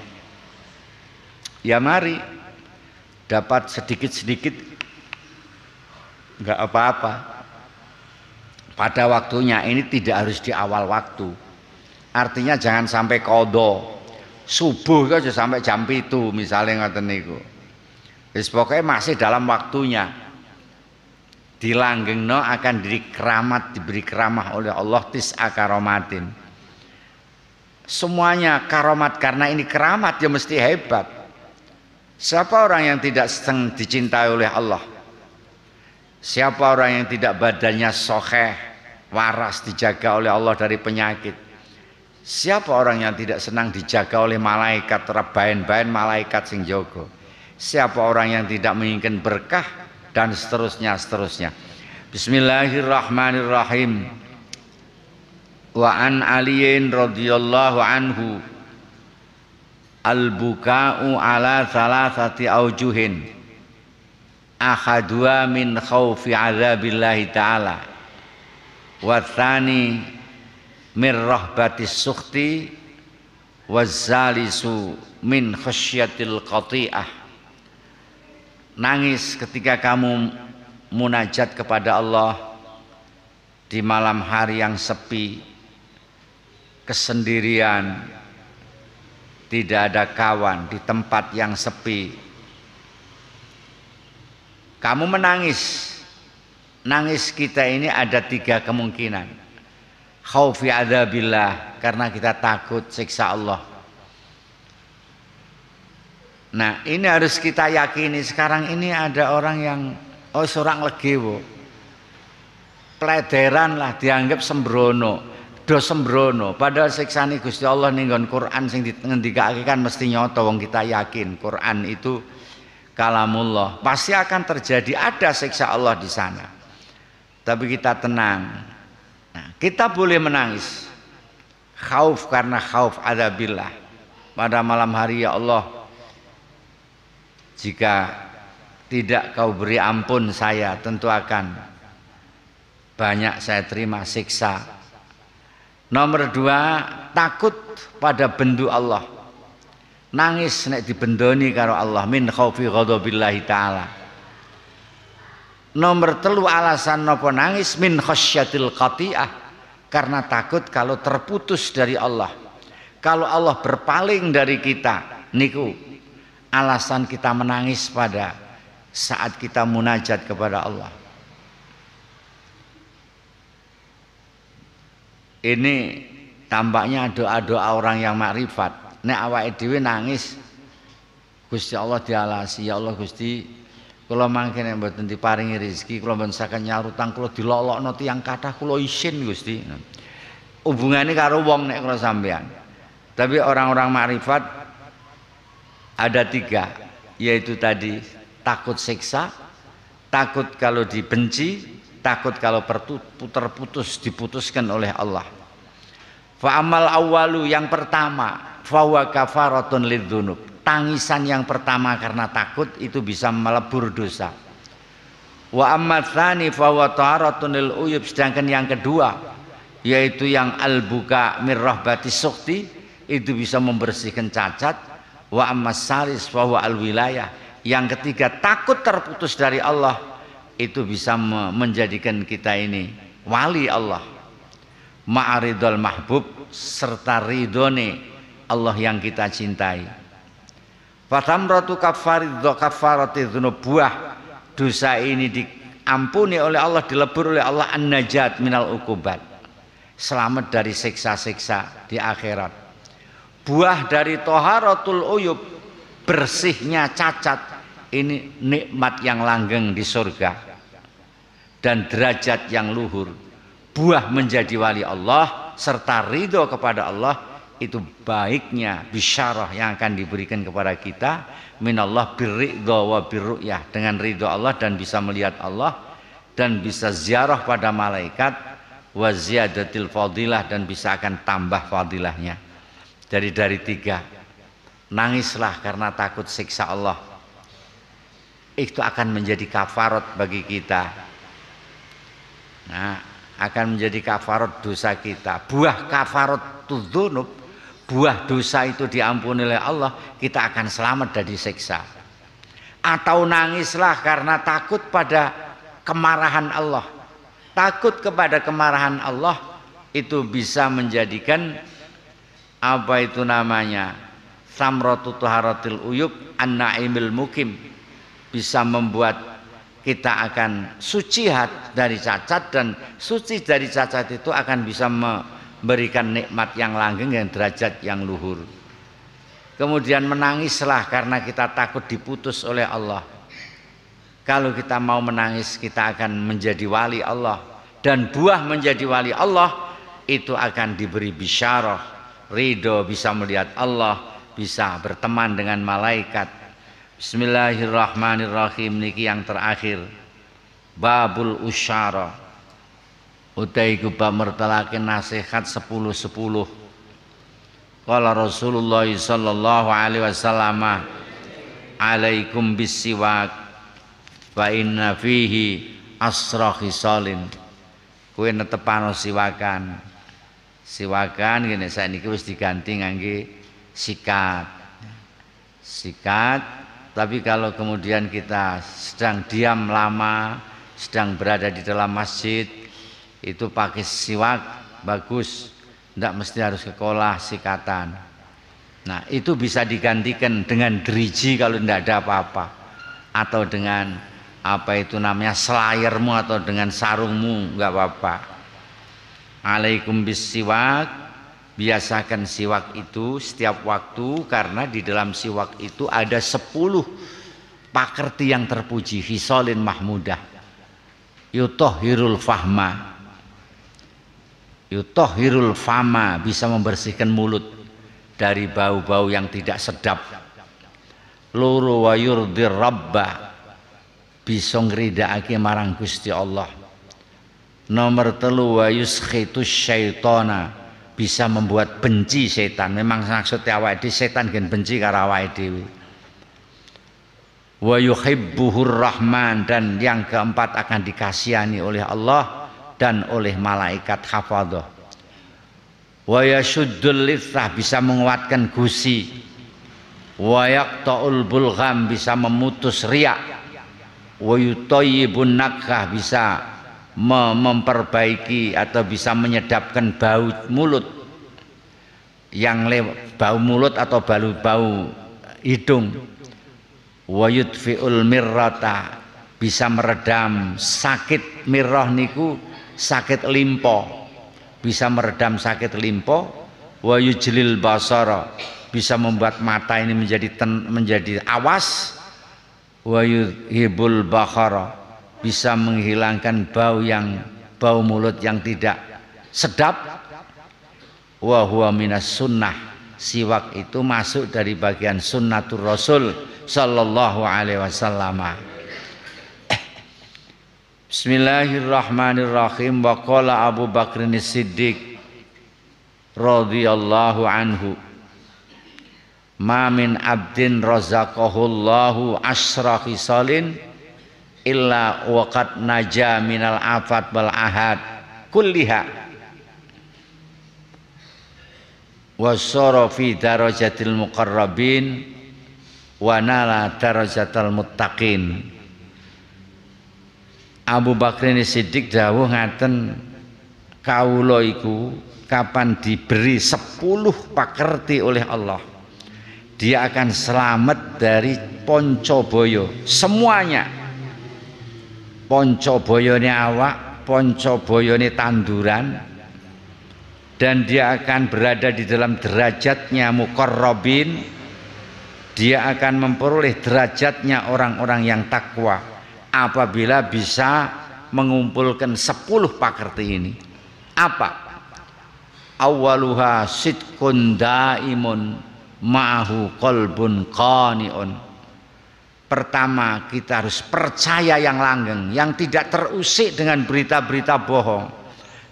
Ya mari dapat sedikit-sedikit enggak apa-apa pada waktunya. Ini tidak harus di awal waktu, artinya jangan sampai qadha subuh itu aja sampai jam 7 misalnya ngoten niku. Wis pokoknya masih dalam waktunya. Dilanggengno akan diberi keramah oleh Allah tis'a karomatin. Semuanya karomat, karena ini keramat ya mesti hebat. Siapa orang yang tidak sedang dicintai oleh Allah? Siapa orang yang tidak badannya soheh, waras, dijaga oleh Allah dari penyakit? Siapa orang yang tidak senang dijaga oleh malaikat, rebain-bain malaikat sing jaga? Siapa orang yang tidak menginginkan berkah, dan seterusnya. Bismillahirrahmanirrahim. Wa an aliyin radhiyallahu anhu al-buka'u ala thalathati aujuhin ahadua min khawfi azabillahi ta'ala wa thani min rahbatis sukhti wa zalisu min khasyatil qati'ah. Nangis ketika kamu munajat kepada Allah di malam hari yang sepi, kesendirian, tidak ada kawan, di tempat yang sepi. Kamu menangis. Nangis kita ini ada 3 kemungkinan. Khaufi adzabillah, karena kita takut siksa Allah. Nah ini harus kita yakini. Sekarang ini ada orang yang seorang legewo, plederan lah, dianggap sembrono, sembrono. Padahal siksane Gusti Allah ning nggon Quran sing ngendikake kan mesti nyoto. Wong kita yakin Quran itu kalamullah, pasti akan terjadi ada siksa Allah di sana. Tapi kita tenang. Nah, kita boleh menangis khauf karena khauf adzabillah. Pada malam hari, ya Allah, jika tidak kau beri ampun saya, tentu akan banyak saya terima siksa. Nomor 2, takut pada bendu Allah. Nangis nek dibendoni karo Allah, min khaufi ghadabillahi ta'ala. Nomor 3 alasan napa nangis, min khasyatil qati'ah, karena takut kalau terputus dari Allah. Kalau Allah berpaling dari kita, niku alasan kita menangis pada saat kita munajat kepada Allah. Ini tampaknya doa-doa orang yang makrifat. Nek awake dhewe nangis, Gusti Allah dialasi, ya Allah Gusti, kula mangke nek mboten diparingi rezeki, kula mboten saged nyarutang, kula dilolokno tiyang kathah, kula isin Gusti. Hubungane karo wong nek kula sampean. Tapi orang-orang makrifat ada 3, yaitu tadi takut siksa, takut kalau dibenci, takut kalau terputus, diputuskan oleh Allah. Fa amal awwalu, yang pertama, fa huwa kafaratun lidzunub. Tangisan yang pertama karena takut itu bisa melebur dosa. Wa amma tsani fa huwa taharatun lil uyub. Sedangkan yang kedua, yaitu yang al-buka mir rahbatis sukhti, itu bisa membersihkan cacat. Wa amma salis fa huwa al-wilayah. Yang ketiga, takut terputus dari Allah, itu bisa menjadikan kita ini wali Allah. Ma'aridul mahbub, serta ridhone Allah yang kita cintai. Fatamratu kafarati dzunub, buah dosa ini diampuni oleh Allah, dilebur oleh Allah, an-najat minal uqubat, selamat dari siksa-siksa di akhirat. Buah dari toharatul uyub, bersihnya cacat, ini nikmat yang langgeng di surga dan derajat yang luhur. Buah menjadi wali Allah serta ridho kepada Allah, itu baiknya bisyarah yang akan diberikan kepada kita minallah birridho wa birru'yah, dengan ridho Allah dan bisa melihat Allah, dan bisa ziarah pada malaikat, wa ziyadatil fadilah dan bisa akan tambah fadilahnya. Dari 3, nangislah karena takut siksa Allah. Itu akan menjadi kafarat bagi kita. Nah, akan menjadi kafarat dosa kita. Buah kafarat dzunub, buah dosa itu diampuni oleh Allah, kita akan selamat dari siksa. Atau nangislah karena takut pada kemarahan Allah. Takut kepada kemarahan Allah itu bisa menjadikan apa itu namanya? Samratu tuharatil uyub an-naimil mukim, bisa membuat kita akan suci dari cacat, dan suci dari cacat itu akan bisa memberikan nikmat yang langgeng dan derajat yang luhur. Kemudian menangislah karena kita takut diputus oleh Allah. Kalau kita mau menangis, kita akan menjadi wali Allah, dan buah menjadi wali Allah itu akan diberi bisyarah, ridho, bisa melihat Allah, bisa berteman dengan malaikat. Bismillahirrahmanirrahim. Niki yang terakhir, babul usyara, utaiku bab mertelaken nasihat 10-10. Qala Rasulullah sallallahu alaihi wasallam, alaikum bisiwak fa inna fihi asra khisalin. Kowe netepano siwakan ngene, saiki wis diganti ngangge sikat. Tapi kalau kemudian kita sedang diam lama, sedang berada di dalam masjid, itu pakai siwak bagus, tidak mesti harus kekolah sikatan. Nah, itu bisa digantikan dengan driji kalau tidak ada apa-apa, atau dengan apa itu namanya selayarmu, atau dengan sarungmu, nggak apa-apa. Alaikum bisiwak, biasakan siwak itu setiap waktu, karena di dalam siwak itu ada 10 pakerti yang terpuji, hisolin mahmudah, yutohirul fahma, yutohirul fama, bisa membersihkan mulut dari bau-bau yang tidak sedap. Loro wa yurdir rabba, bisa ngridakake marang Gusti Allah. Nomor 3 wa yuskhitus syaitona, bisa membuat benci setan. Memang maksudnya awake dhewe, setan gen benci karo awake dhewe. Wa yuhibbuhur rahman, dan yang keempat akan dikasihani oleh Allah dan oleh malaikat hafadzah. Wa yashuddul lithah, bisa menguatkan gusi. Wa yaqta'ul bulgham, bisa memutus riak. Wa yutayyibun nakah, bisa memperbaiki atau bisa menyedapkan bau mulut yang bau mulut atau bau hidung. Wa yudfi'ul mirrata, bisa meredam sakit. Mirrah niku sakit limpo, bisa meredam sakit limpo. Wa yujlil basara, bisa membuat mata ini menjadi awas. Wa yuhibul bakhara, bisa menghilangkan bau mulut yang tidak sedap. Wa huwa minas sunnah, siwak itu masuk dari bagian sunnatur Rasul sallallahu alaihi wasallam. Bismillahirrahmanirrahim. Wa qala Abu Bakrin Siddiq radhiyallahu anhu, ma min abdin razaqahullahu asra khisalin illa waqad naja minal afat wal ahad kulliha wasara fi darajatil muqarrabin wa nala darajatal muttaqin. Abu Bakrin Siddiq dawuh ngaten, kawula iku kapan diberi 10 pakerti oleh Allah, dia akan selamat dari poncoboyo semuanya. Poncoboyone awak, poncoboyone tanduran, dan dia akan berada di dalam derajatnya muqarrabin. Dia akan memperoleh derajatnya orang-orang yang takwa apabila bisa mengumpulkan 10 pakerti ini. Apa? Awwaluha sidqun daimun ma'ahu qalbun qani'un. Pertama, kita harus percaya yang langgeng, yang tidak terusik dengan berita-berita bohong,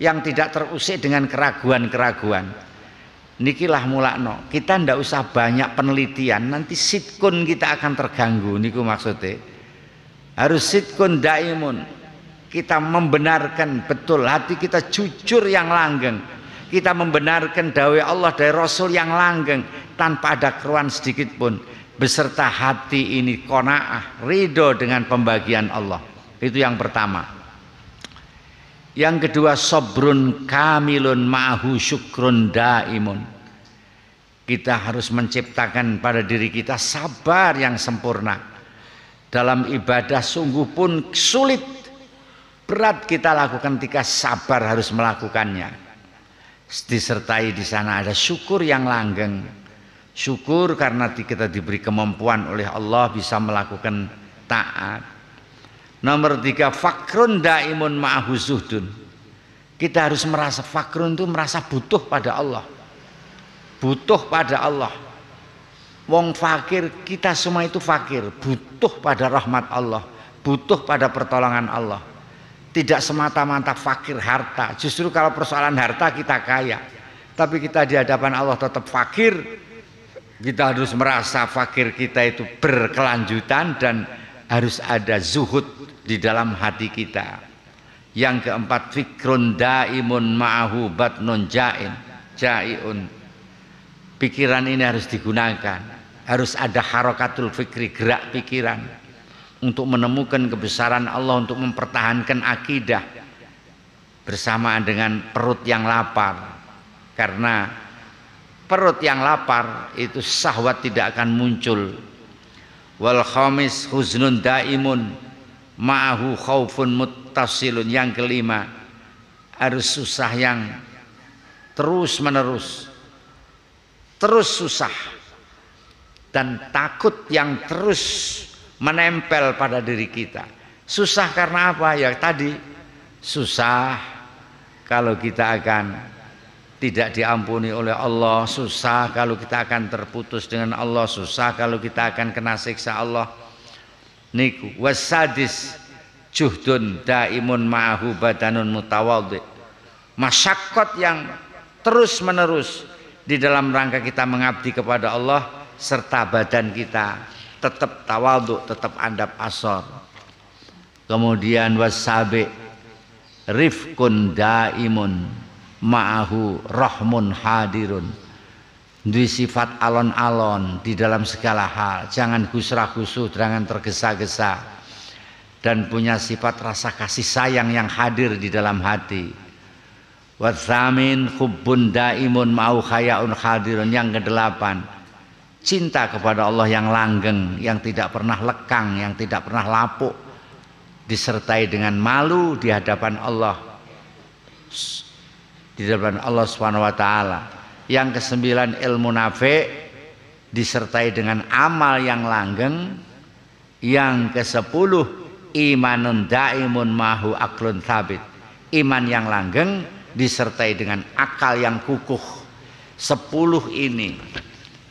yang tidak terusik dengan keraguan-keraguan. Nikilah mulakno, kita ndak usah banyak penelitian, nanti sitkun kita akan terganggu. Niku maksudnya harus sitkun daimun, kita membenarkan betul, hati kita jujur yang langgeng, kita membenarkan dawai Allah dari Rasul yang langgeng tanpa ada keruan sedikit pun, beserta hati ini qanaah, ridho dengan pembagian Allah. Itu yang pertama. Yang kedua, sabrun kamilun ma'ahu syukrun daimun. Kita harus menciptakan pada diri kita sabar yang sempurna. Dalam ibadah sungguh pun sulit, berat kita lakukan ketika sabar harus melakukannya. Disertai di sana ada syukur yang langgeng. Syukur karena kita diberi kemampuan oleh Allah bisa melakukan taat. Nomor 3, fakrun daimun ma'ahu zuhdun. Kita harus merasa fakrun itu merasa butuh pada Allah. Butuh pada Allah. Wong fakir, kita semua itu fakir, butuh pada rahmat Allah, butuh pada pertolongan Allah. Tidak semata-mata fakir harta. Justru kalau persoalan harta kita kaya, tapi kita di hadapan Allah tetap fakir. Kita harus merasa fakir kita itu berkelanjutan dan harus ada zuhud di dalam hati kita. Yang keempat, fikrun daimun ma'ahu batnun jaiun. Pikiran ini harus digunakan, harus ada harakatul fikri, gerak pikiran untuk menemukan kebesaran Allah, untuk mempertahankan akidah bersamaan dengan perut yang lapar. Karena perut yang lapar itu syahwat tidak akan muncul. Wal khamis huznun daimun ma'ahu khaufun muttasilun. Yang kelima, harus susah yang terus menerus, terus susah, dan takut yang terus menempel pada diri kita. Susah karena apa? Ya tadi, susah kalau kita akan tidak diampuni oleh Allah, susah kalau kita akan terputus dengan Allah, susah kalau kita akan kena siksa Allah. Niku wasadis juhdun daimun ma'ahu badanun mutawadhi. Masyakkot yang terus menerus di dalam rangka kita mengabdi kepada Allah, serta badan kita tetap tawadhu, tetap andap asor. Kemudian wasabi rifkun daimun ma'ahu rahmun hadirun. Di sifat alon-alon di dalam segala hal, jangan gusrah-gusuh, jangan tergesa-gesa, dan punya sifat rasa kasih sayang yang hadir di dalam hati. Watsamin hubbun daimun ma'ahu khayaun hadirun. Yang kedelapan, cinta kepada Allah yang langgeng, yang tidak pernah lekang, yang tidak pernah lapuk, disertai dengan malu di hadapan Allah, di hadapan Allah Subhanahu wa taala. Yang kesembilan, ilmu nafi disertai dengan amal yang langgeng. Yang kesepuluh, imanun daimun mahu aklun thabit. Iman yang langgeng disertai dengan akal yang kukuh. 10 ini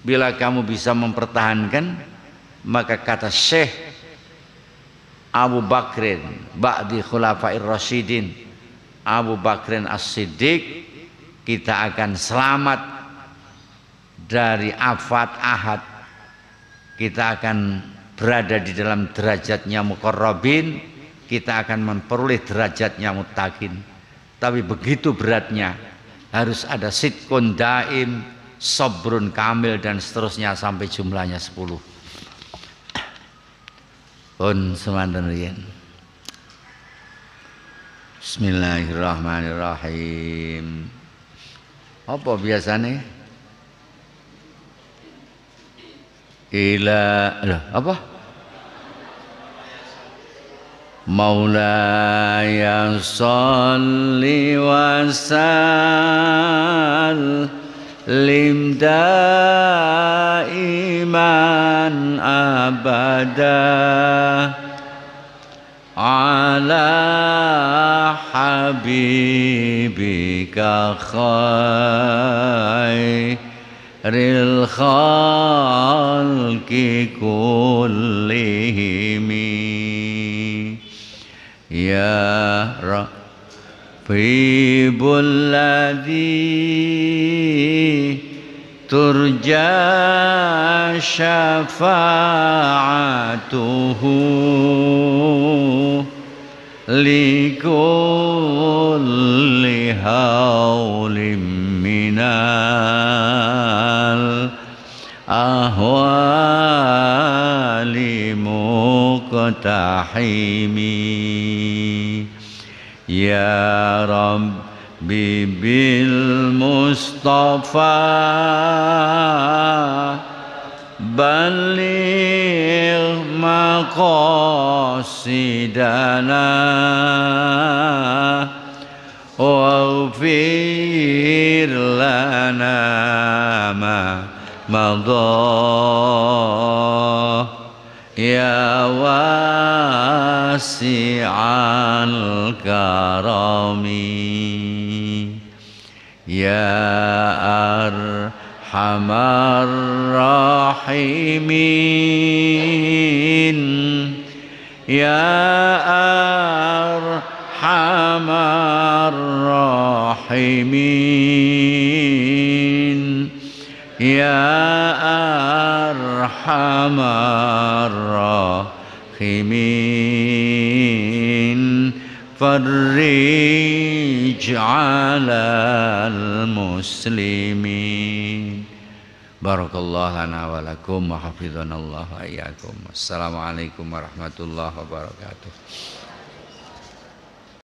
bila kamu bisa mempertahankan, maka kata Syekh Abu Bakrin ba'di khulafair rasyidin, Abu Bakrin As-Siddiq, kita akan selamat dari afat ahad. Kita akan berada di dalam derajatnya muqarrabin, kita akan memperoleh derajatnya muttaqin. Tapi begitu beratnya, harus ada sidqun daim, sabrun kamil, dan seterusnya sampai jumlahnya 10. Pun semanten riyen. Bismillahirrahmanirrahim. Apa biasanya? Apa? Maulaya sholli wa sallim daiman abada ala habibika الخلق كلهم يا ربيب الذي ترجى شفاعته لكل هول من الأهوال مقتحم يا ربي بالمصطفى بلغ مقاصدنا واغفر لنا ما مضى يا واسع الكرم يا أرحم الراحمين يا أرحم الراحمين يا أرحم الراحمين فرج على المسلمين. Barakallahu lana wa lakum wa hafizanallahu wa iyyakum. Assalamualaikum warahmatullahi wabarakatuh.